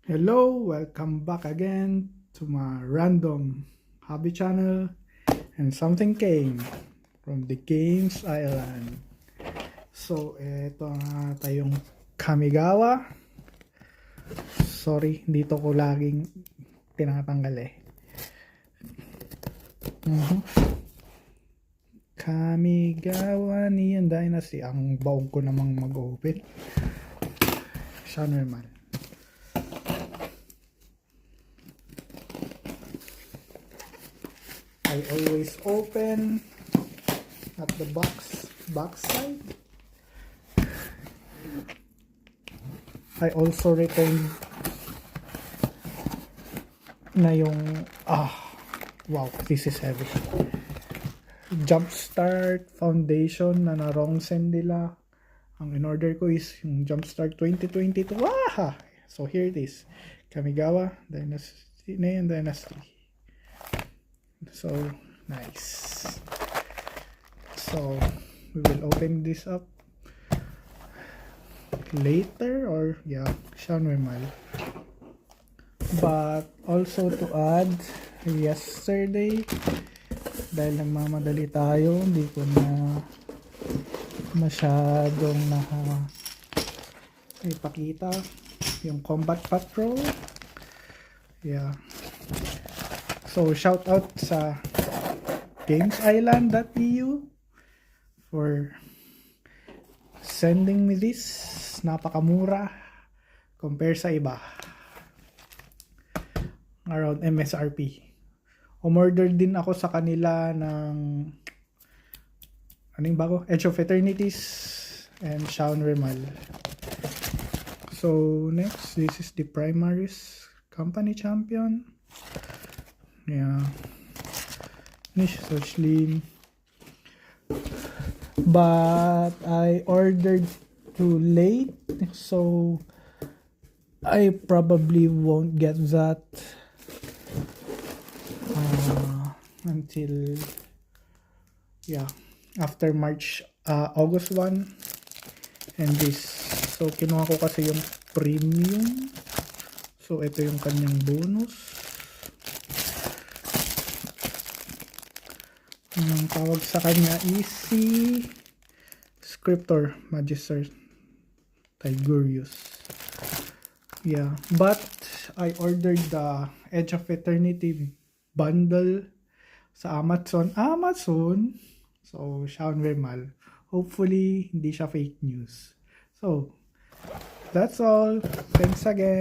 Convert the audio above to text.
Hello, welcome back again to my random hobby channel, and something came from the Games Island. So, eto na tayong Kamigawa. Sorry, dito ko laging tinatanggal Kamigawa Neon Dynasty. Ang baong ko namang mag-open. Siya naman. I always open at the back side. I also return na yung wow, this is heavy. Jumpstart Foundation na wrong send nila. Ang in-order ko is yung Jumpstart 2022. So here it is. Kamigawa Dynasty, Neon Dynasty. So nice. So we will open this up later, or siya normal. But also to add, yesterday, dahil nagmamadali tayo, hindi ko na masyadong ipakita yung Combat Patrol. So shout out sa GamesIsland.eu for sending me this. Napakamura compare sa iba, around MSRP. Umorder din ako sa kanila ng bago? Edge of Eternities and Shaun Remal. So next, this is the Primaris Company Champion. Niche so slim, but I ordered too late, so I probably won't get that until after August 1. And this, so kinuha ko kasi yung premium, so ito yung kanyang bonus. Ang tawag sa kanya Easy Scriptor Magister Tigurius. But I ordered the Edge of Eternity bundle sa Amazon. So Shaun Remal. Hopefully hindi siya fake news. So that's all. Thanks again.